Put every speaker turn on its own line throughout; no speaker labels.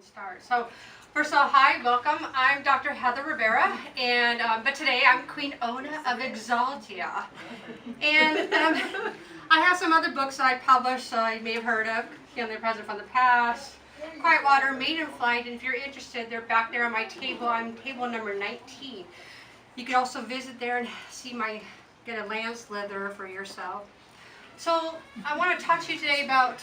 Start. So, first of all, hi, welcome. I'm Dr. Heather Rivera, and but today I'm Queen Ona of Exaltia, and I have some other books that I published. You may have heard of: Healing the Present from the Past, Quiet Water, Maiden Flight. And if you're interested, they're back there on my table. I'm table number 19. You can also visit there and see get a land slither for yourself. So I want to talk to you today about.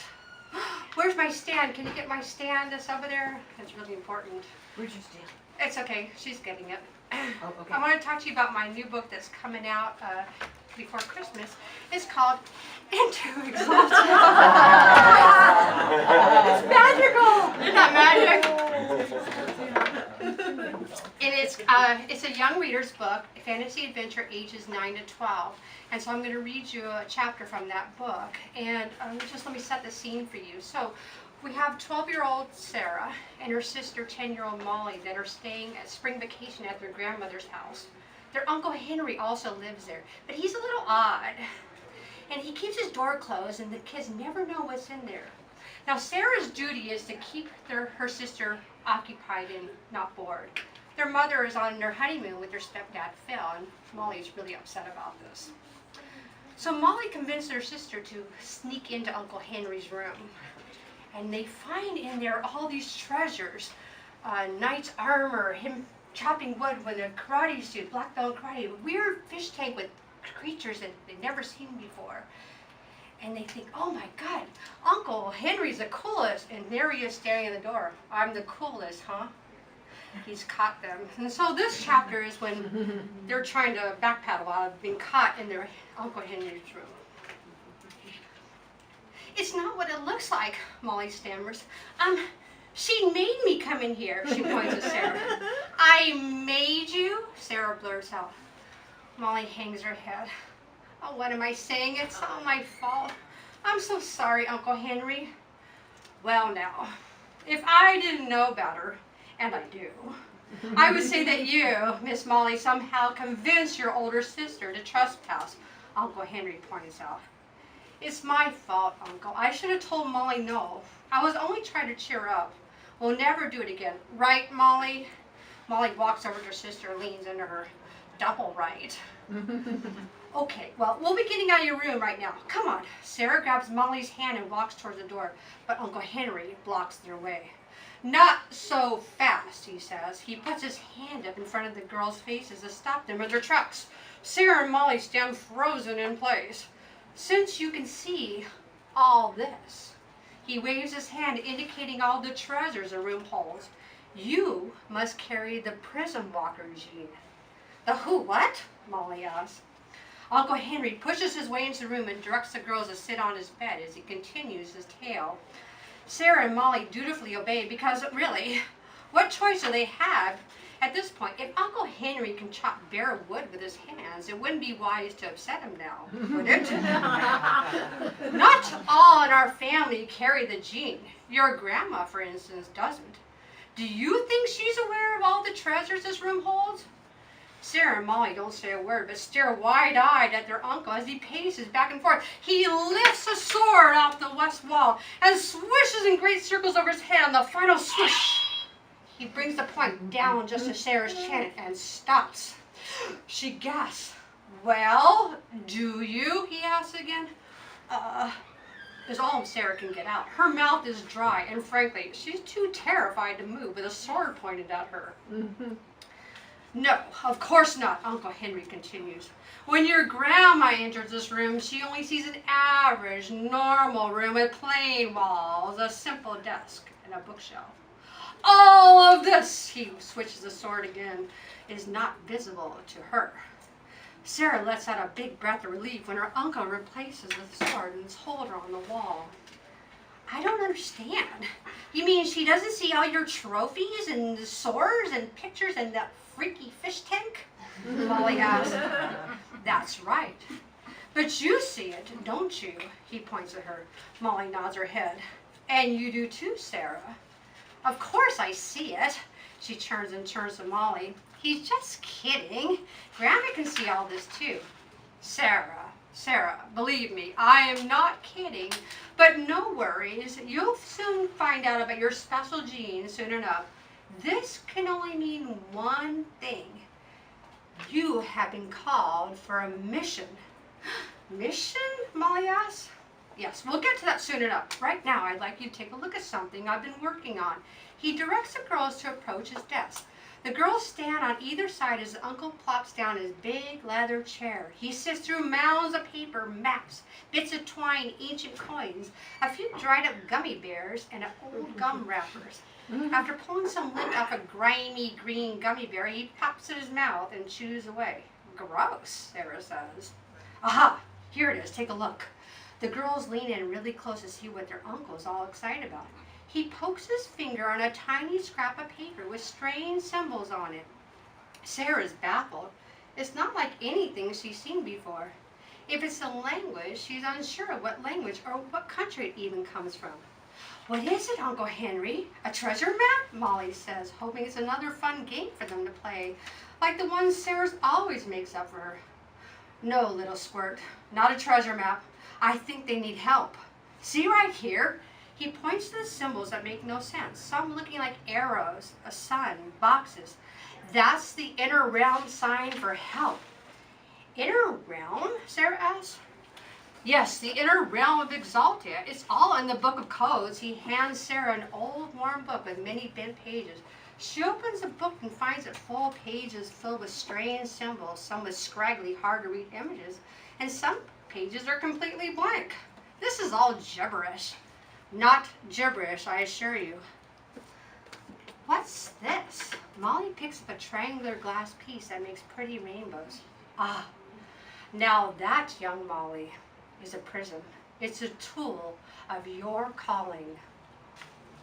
Where's my stand? Can you get my stand that's over there? That's really important.
Where's your stand?
It's okay. She's getting it.
Oh, okay.
I want to talk to you about my new book that's coming out before Christmas. It's called Into Exaltia. It's magical. Isn't that magic? And it's a young reader's book, fantasy adventure, ages 9 to 12. And so I'm going to read you a chapter from that book. And just let me set the scene for you. So we have 12-year-old Sarah and her sister, 10-year-old Molly, that are staying at spring vacation at their grandmother's house. Their Uncle Henry also lives there, but he's a little odd. And he keeps his door closed, and the kids never know what's in there. Now, Sarah's duty is to keep her sister occupied and not bored. Their mother is on their honeymoon with their stepdad, Phil, and Molly's really upset about this. So Molly convinced her sister to sneak into Uncle Henry's room. And they find in there all these treasures. Knight's armor, him chopping wood with a karate suit, black belt karate, a weird fish tank with creatures that they've never seen before. And they think, oh my God, Uncle Henry's the coolest. And there he is staring at the door. I'm the coolest, huh? He's caught them. And so this chapter is when they're trying to backpedal out of being caught in their Uncle Henry's room. It's not what it looks like, Molly stammers. She made me come in here, she points at Sarah. I made you? Sarah blurts out. Molly hangs her head. Oh, what am I saying? It's all my fault. I'm so sorry, Uncle Henry. Well now, if I didn't know better, and I do, I would say that you, Miss Molly, somehow convinced your older sister to trespass, Uncle Henry points out. It's my fault, Uncle. I should have told Molly no. I was only trying to cheer her up. We'll never do it again. Right, Molly? Molly walks over to her sister and leans into her. Double right. Okay, well, we'll be getting out of your room right now. Come on. Sarah grabs Molly's hand and walks towards the door, but Uncle Henry blocks their way. Not so fast, he says. He puts his hand up in front of the girls' faces to stop them in their tracks. Sarah and Molly stand frozen in place. Since you can see all this, he waves his hand indicating all the treasures the room holds. You must carry the prison walker gene. The who, what? Molly asks. Uncle Henry pushes his way into the room and directs the girls to sit on his bed as he continues his tale. Sarah and Molly dutifully obey because, really, what choice do they have at this point? If Uncle Henry can chop bare wood with his hands, it wouldn't be wise to upset him now, would it? Not all in our family carry the gene. Your grandma, for instance, doesn't. Do you think she's aware of all the treasures this room holds? Sarah and Molly don't say a word, but stare wide-eyed at their uncle as he paces back and forth. He lifts a sword off the west wall and swishes in great circles over his head. On the final swish, he brings the point down just to Sarah's chin and stops. She gasps. Well, do you? He asks again. Is all Sarah can get out. Her mouth is dry, and frankly, she's too terrified to move with a sword pointed at her. No, of course not, Uncle Henry continues. When your grandma enters this room, she only sees an average, normal room with plain walls, a simple desk, and a bookshelf. All of this, he switches the sword again, is not visible to her. Sarah lets out a big breath of relief when her uncle replaces the sword in its holder on the wall. I don't understand. You mean she doesn't see all your trophies and the swords and pictures and that freaky fish tank? Molly asks. That's right. But you see it, don't you? He points at her. Molly nods her head. And you do too, Sarah. Of course I see it. She turns to Molly. He's just kidding. Grandma can see all this too. Sarah, Sarah, believe me, I am not kidding. But no worries, you'll soon find out about your special gene soon enough. This can only mean one thing. You have been called for a mission. Mission? Molly asked. Yes, we'll get to that soon enough. Right now, I'd like you to take a look at something I've been working on. He directs the girls to approach his desk. The girls stand on either side as Uncle plops down his big leather chair. He sifts through mounds of paper, maps, bits of twine, ancient coins, a few dried up gummy bears, and old gum wrappers. After pulling some lint off a grimy green gummy bear, he pops in his mouth and chews away. Gross, Sarah says. Aha, here it is, take a look. The girls lean in really close to see what their uncle is all excited about. He pokes his finger on a tiny scrap of paper with strange symbols on it. Sarah's baffled. It's not like anything she's seen before. If it's a language, she's unsure of what language or what country it even comes from. What is it, Uncle Henry? A treasure map? Molly says, hoping it's another fun game for them to play, like the ones Sarah always makes up for her. No, little squirt, not a treasure map. I think they need help. See right here? He points to the symbols that make no sense, some looking like arrows, a sun, boxes. That's the inner realm sign for help. Inner realm? Sarah asks. Yes, the inner realm of Exaltia. It's all in the book of codes. He hands Sarah an old worn book with many bent pages. She opens the book and finds it full of pages filled with strange symbols, some with scraggly, hard-to-read images, and some pages are completely blank. This is all gibberish. Not gibberish, I assure you. What's this? Molly picks up a triangular glass piece that makes pretty rainbows. Ah, now that, young Molly, is a prism. It's a tool of your calling.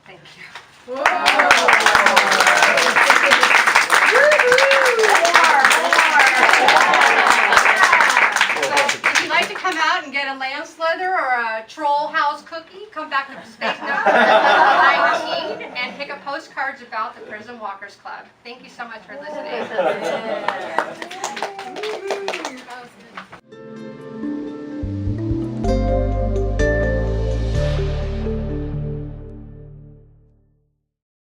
Thank you. So if you'd like to come out and get a lamb slither or a troll house cookie, come back to space number 19 and pick up postcards about the Prism Walkers Club. Thank you so much for listening.